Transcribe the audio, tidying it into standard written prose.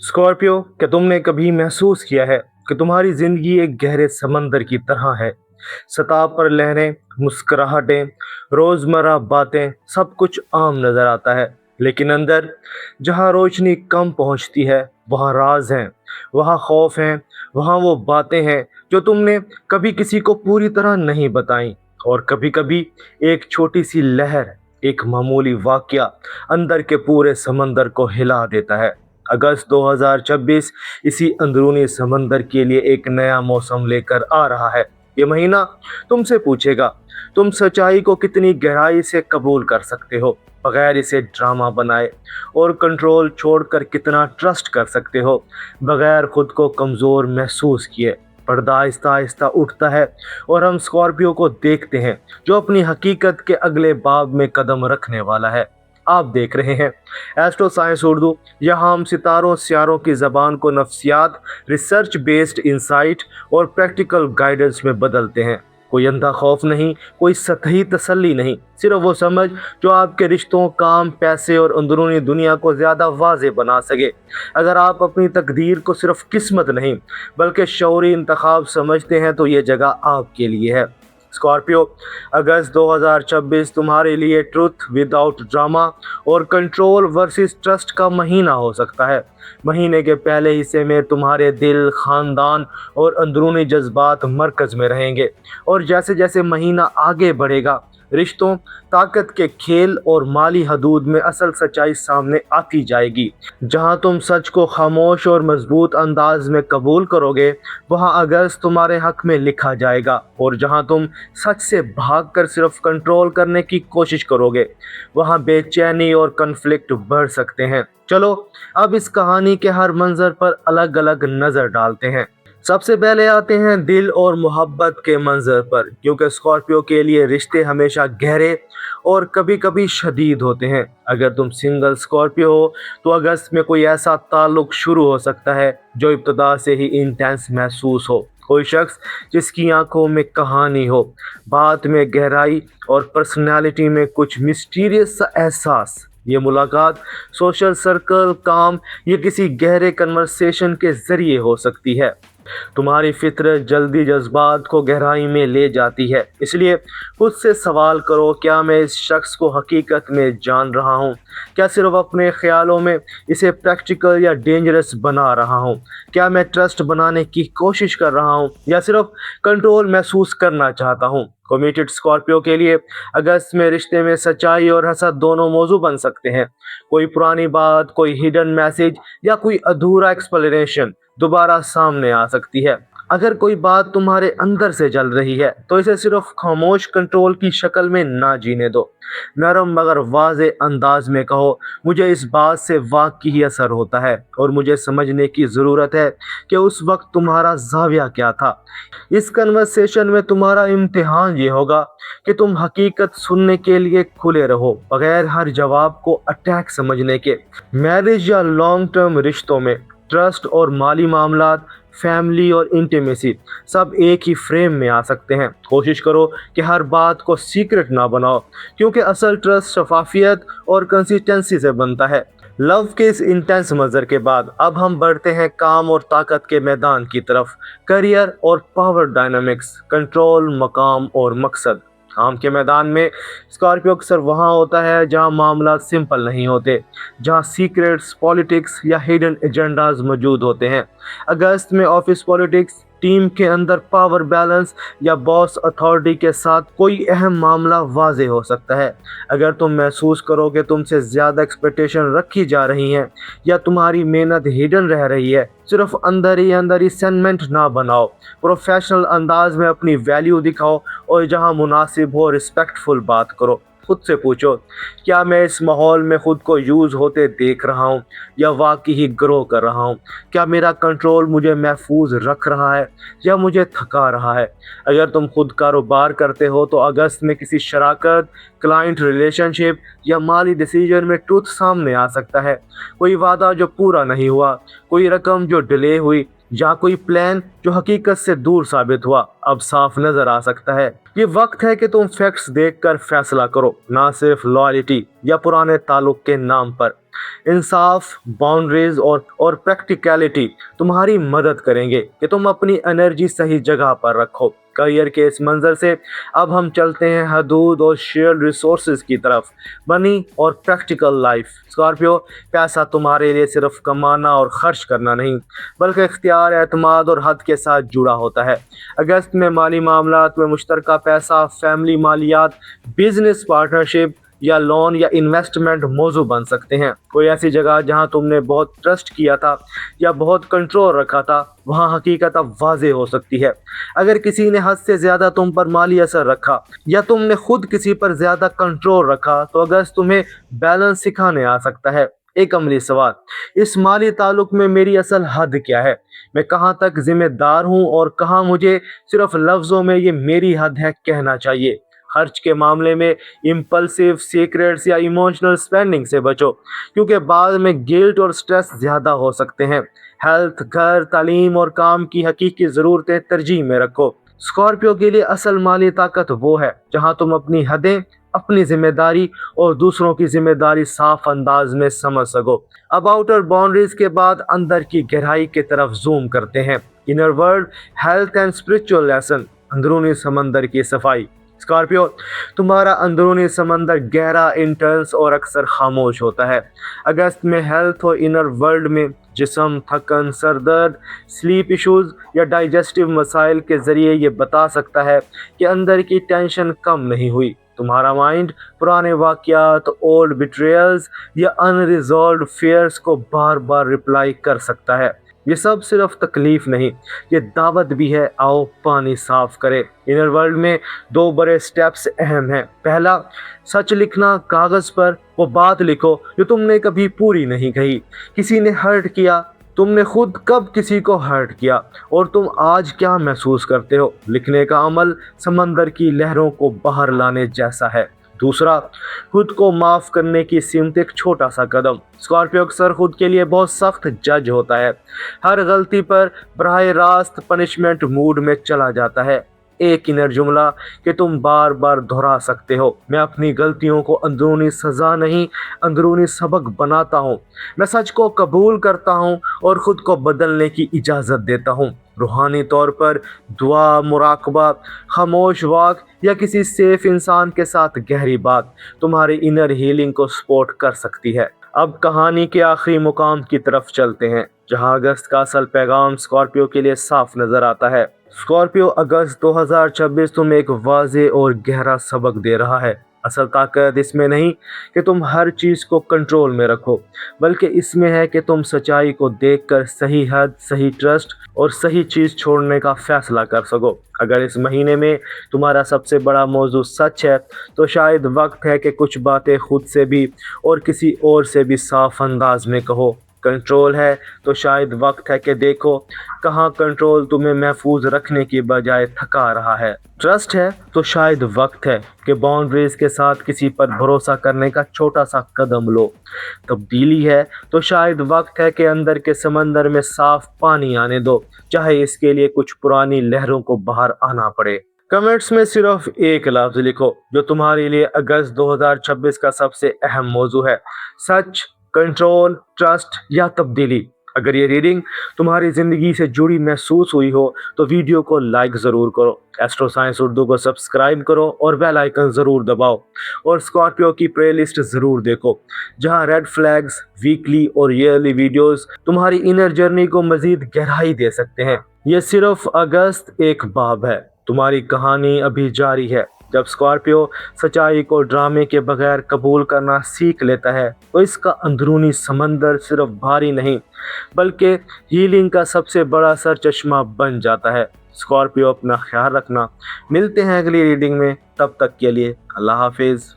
Scorpio, क्या तुमने कभी महसूस किया है कि तुम्हारी जिंदगी एक गहरे समंदर की तरह है? सतह पर लहरें, मुस्कुराहटें, रोजमर्रा बातें, सब कुछ आम नजर आता है, लेकिन अंदर जहां रोशनी कम पहुंचती है, वहां राज हैं, वहां खौफ हैं, वहां वो बातें हैं जो तुमने कभी किसी को पूरी तरह नहीं बताई। और कभी कभी एक छोटी सी लहर, एक मामूली वाकया अंदर के पूरे समंदर को हिला देता है। अगस्त 2026 इसी अंदरूनी समंदर के लिए एक नया मौसम लेकर आ रहा है। ये महीना तुमसे पूछेगा, तुम सच्चाई को कितनी गहराई से कबूल कर सकते हो बगैर इसे ड्रामा बनाए, और कंट्रोल छोड़कर कितना ट्रस्ट कर सकते हो बगैर खुद को कमज़ोर महसूस किए। पर्दा आहिस्ता आहिस्ता उठता है और हम स्कॉर्पियो को देखते हैं, जो अपनी हकीकत के अगले बाब में कदम रखने वाला है। आप देख रहे हैं एस्ट्रो साइंस उर्दू। यहाँ हम सितारों सियारों की ज़बान को नफ्सियात, रिसर्च बेस्ड इंसाइट और प्रैक्टिकल गाइडेंस में बदलते हैं। कोई अंधा खौफ नहीं, कोई सतही तसल्ली नहीं, सिर्फ वो समझ जो आपके रिश्तों, काम, पैसे और अंदरूनी दुनिया को ज़्यादा वाज़ेह बना सके। अगर आप अपनी तकदीर को सिर्फ किस्मत नहीं बल्कि शऊरी इंतखाब समझते हैं तो ये जगह आपके लिए है। स्कॉर्पियो, अगस्त 2026 तुम्हारे लिए ट्रुथ विदाउट ड्रामा और कंट्रोल वर्सेस ट्रस्ट का महीना हो सकता है। महीने के पहले हिस्से में तुम्हारे दिल, खानदान और अंदरूनी जज्बात मरकज में रहेंगे, और जैसे जैसे महीना आगे बढ़ेगा, रिश्तों, ताकत के खेल और माली हदूद में असल सच्चाई सामने आती जाएगी। जहां तुम सच को खामोश और मजबूत अंदाज में कबूल करोगे, वहां अगस्त तुम्हारे हक में लिखा जाएगा, और जहां तुम सच से भागकर सिर्फ कंट्रोल करने की कोशिश करोगे, वहां बेचैनी और कन्फ्लिक्ट बढ़ सकते हैं। चलो अब इस कहानी के हर मंजर पर अलग अलग नजर डालते हैं। सबसे पहले आते हैं दिल और मोहब्बत के मंजर पर, क्योंकि स्कॉर्पियो के लिए रिश्ते हमेशा गहरे और कभी कभी शदीद होते हैं। अगर तुम सिंगल स्कॉर्पियो हो तो अगस्त में कोई ऐसा ताल्लुक शुरू हो सकता है जो इब्तदा से ही इंटेंस महसूस हो। कोई शख्स जिसकी आंखों में कहानी हो, बात में गहराई और पर्सनालिटी में कुछ मिस्टीरियस सा एहसास। ये मुलाकात सोशल सर्कल, काम या किसी गहरे कन्वर्सेशन के जरिए हो सकती है। तुम्हारी फितरत जल्दी जज्बात को गहराई में ले जाती है, इसलिए खुद से सवाल करो, क्या मैं इस शख्स को हकीकत में जान रहा हूँ? क्या सिर्फ अपने ख्यालों में इसे प्रैक्टिकल या डेंजरस बना रहा हूँ? क्या मैं ट्रस्ट बनाने की कोशिश कर रहा हूँ या सिर्फ कंट्रोल महसूस करना चाहता हूँ? कमिटेड स्कॉर्पियो के लिए अगस्त में रिश्ते में सच्चाई और हसद दोनों मौजू बन सकते हैं। कोई पुरानी बात, कोई हिडन मैसेज या कोई अधूरा एक्सप्लेनेशन दोबारा सामने आ सकती है। अगर कोई बात तुम्हारे अंदर से जल रही है तो इसे सिर्फ खामोश कंट्रोल की शक्ल में ना जीने दो। नरम मगर वाज़े अंदाज में कहो, मुझे इस बात से वाकई असर होता है और मुझे समझने की ज़रूरत है कि उस वक्त तुम्हारा जाविया क्या था। इस कन्वर्सेशन में तुम्हारा इम्तिहान ये होगा कि तुम हकीकत सुनने के लिए खुले रहो बगैर हर जवाब को अटैक समझने के। मैरिज या लॉन्ग टर्म रिश्तों में ट्रस्ट और माली मामलात, फैमिली और इंटीमेसी सब एक ही फ्रेम में आ सकते हैं। कोशिश करो कि हर बात को सीक्रेट ना बनाओ, क्योंकि असल ट्रस्ट शफाफियत और कंसिस्टेंसी से बनता है। लव के इस इंटेंस मंजर के बाद अब हम बढ़ते हैं काम और ताकत के मैदान की तरफ। करियर और पावर डायनामिक्स, कंट्रोल, मकाम और मकसद। काम के मैदान में स्कॉर्पियो अक्सर वहाँ होता है जहाँ मामला सिंपल नहीं होते, जहाँ सीक्रेट्स, पॉलिटिक्स या हिडन एजेंडाज मौजूद होते हैं। अगस्त में ऑफिस पॉलिटिक्स, टीम के अंदर पावर बैलेंस या बॉस अथॉरिटी के साथ कोई अहम मामला वाजे हो सकता है। अगर तुम महसूस करो कि तुमसे ज़्यादा एक्सपेक्टेशन रखी जा रही हैं या तुम्हारी मेहनत हिडन रह रही है, सिर्फ अंदर ही सेंटमेंट ना बनाओ। प्रोफेशनल अंदाज में अपनी वैल्यू दिखाओ और जहां मुनासिब हो रिस्पेक्टफुल बात करो। खुद से पूछो, क्या मैं इस माहौल में खुद को यूज़ होते देख रहा हूँ या वाकई ही ग्रो कर रहा हूँ? क्या मेरा कंट्रोल मुझे महफूज रख रहा है या मुझे थका रहा है? अगर तुम खुद कारोबार करते हो तो अगस्त में किसी शराकत, क्लाइंट रिलेशनशिप या माली डिसीजन में ट्रुथ सामने आ सकता है। कोई वादा जो पूरा नहीं हुआ, कोई रकम जो डिले हुई या कोई प्लान जो हकीकत से दूर साबित हुआ अब साफ नजर आ सकता है। ये वक्त है कि तुम फैक्ट्स देखकर फैसला करो, ना सिर्फ लॉयल्टी या पुराने ताल्लुक के नाम पर। इंसाफ, बाउंड्रीज और प्रैक्टिकलिटी तुम्हारी मदद करेंगे कि तुम अपनी एनर्जी सही जगह पर रखो। करियर के इस मंजर से अब हम चलते हैं हदूद और शेयर्ड रिसोर्सेज की तरफ, मनी और प्रैक्टिकल लाइफ। स्कॉर्पियो, पैसा तुम्हारे लिए सिर्फ कमाना और खर्च करना नहीं, बल्कि इख्तियार, एतमाद और हद के साथ जुड़ा होता है। अगस्त में माली मामलात में मुश्तरका पैसा, फैमिली मालियात, बिजनेस पार्टनरशिप या लोन या इन्वेस्टमेंट मौजू बन सकते हैं। कोई ऐसी जगह जहां तुमने बहुत ट्रस्ट किया था या बहुत कंट्रोल रखा था, वहां हकीकत अब वाज़ेह हो सकती है। अगर किसी ने हद से ज़्यादा तुम पर माली असर रखा या तुमने खुद किसी पर ज़्यादा कंट्रोल रखा, तो अगस्त तुम्हें बैलेंस सिखाने आ सकता है। एक अमली सवाल, इस माली ताल्लुक में मेरी असल हद क्या है? मैं कहाँ तक जिम्मेदार हूँ और कहाँ मुझे सिर्फ लफ्ज़ों में ये मेरी हद है कहना चाहिए? खर्च के मामले में इम्पल्सिव, सीक्रेट्स या इमोशनल स्पेंडिंग से बचो, क्योंकि बाद में गिल्ट और स्ट्रेस ज़्यादा हो सकते हैं। हेल्थ, घर, तालीम और काम की हकीकी ज़रूरतें तरजीह में रखो। स्कॉर्पियो के लिए असल माली ताकत वो है जहां तुम अपनी हदें, अपनी जिम्मेदारी और दूसरों की जिम्मेदारी साफ अंदाज में समझ सको। अब आउटर बाउंड्रीज के बाद अंदर की गहराई की तरफ जूम करते हैं। Inner world, health and spiritual lesson, अंदरूनी समंदर की सफाई। स्कॉर्पियो, तुम्हारा अंदरूनी समंदर गहरा, इंटेंस और अक्सर खामोश होता है। अगस्त में हेल्थ और इनर वर्ल्ड में जिस्म, थकन, सर दर्द, स्लीप इश्यूज या डाइजेस्टिव मसाइल के ज़रिए ये बता सकता है कि अंदर की टेंशन कम नहीं हुई। तुम्हारा माइंड पुराने वाक़यात, ओल्ड बिट्रेयल्स या अनरिजॉल्व्ड फेयर्स को बार बार रिप्लाई कर सकता है। ये सब सिर्फ तकलीफ नहीं, ये दावत भी है, आओ पानी साफ करें। इनर वर्ल्ड में दो बड़े स्टेप्स अहम हैं। पहला, सच लिखना। कागज़ पर वो बात लिखो जो तुमने कभी पूरी नहीं कही। किसी ने हर्ट किया, तुमने खुद कब किसी को हर्ट किया और तुम आज क्या महसूस करते हो। लिखने का अमल समंदर की लहरों को बाहर लाने जैसा है। दूसरा, खुद को माफ़ करने की सिमत एक छोटा सा कदम। स्कॉर्पियो अक्सर खुद के लिए बहुत सख्त जज होता है, हर गलती पर बराह रास्त पनिशमेंट मूड में चला जाता है। एक इनर जुमला कि तुम बार बार दोहरा सकते हो, मैं अपनी गलतियों को अंदरूनी सज़ा नहीं, अंदरूनी सबक बनाता हूँ। मैं सच को कबूल करता हूँ और ख़ुद को बदलने की इजाज़त देता हूँ। रूहानी तौर पर दुआ, मुराकबा, खामोश वाक या किसी सेफ इंसान के साथ गहरी बात तुम्हारी इनर हीलिंग को सपोर्ट कर सकती है। अब कहानी के आखिरी मुकाम की तरफ चलते हैं, जहां अगस्त का असल पैगाम स्कॉर्पियो के लिए साफ नजर आता है। स्कॉर्पियो, अगस्त 2026 तुम्हें एक वाज़ेह और गहरा सबक दे रहा है। असल ताकत इसमें नहीं कि तुम हर चीज़ को कंट्रोल में रखो, बल्कि इसमें है कि तुम सच्चाई को देखकर सही हद, सही ट्रस्ट और सही चीज़ छोड़ने का फैसला कर सको। अगर इस महीने में तुम्हारा सबसे बड़ा मौजू सच है, तो शायद वक्त है कि कुछ बातें खुद से भी और किसी और से भी साफ अंदाज में कहो। कंट्रोल है तो शायद वक्त है कि देखो कहाँ कंट्रोल तुम्हें महफूज रखने की बजाय थका रहा है। ट्रस्ट है तो शायद वक्त है कि बाउंड्रीज के साथ किसी पर भरोसा करने का छोटा सा कदम लो। तब्दीली है तो शायद वक्त है कि अंदर के समंदर में साफ पानी आने दो, चाहे इसके लिए कुछ पुरानी लहरों को बाहर आना पड़े। कमेंट्स में सिर्फ एक लफ्ज लिखो जो तुम्हारे लिए अगस्त 2026 का सबसे अहम मौजू है। सच, कंट्रोल, ट्रस्ट या तब्दीली। अगर ये रीडिंग तुम्हारी ज़िंदगी से जुड़ी महसूस हुई हो तो वीडियो को लाइक ज़रूर करो, एस्ट्रो साइंस उर्दू को सब्सक्राइब करो और बेल आइकन ज़रूर दबाओ। और स्कॉर्पियो की प्लेलिस्ट ज़रूर देखो, जहां रेड फ्लैग्स, वीकली और ईयरली वीडियोस तुम्हारी इनर जर्नी को मज़ीद गहराई दे सकते हैं। ये सिर्फ अगस्त एक बाब है, तुम्हारी कहानी अभी जारी है। जब स्कॉर्पियो सच्चाई को ड्रामे के बगैर कबूल करना सीख लेता है, तो इसका अंदरूनी समंदर सिर्फ भारी नहीं, बल्कि हीलिंग का सबसे बड़ा सरचश्मा बन जाता है। स्कॉर्पियो, अपना ख्याल रखना। मिलते हैं अगली रीडिंग में, तब तक के लिए अल्लाह हाफिज़।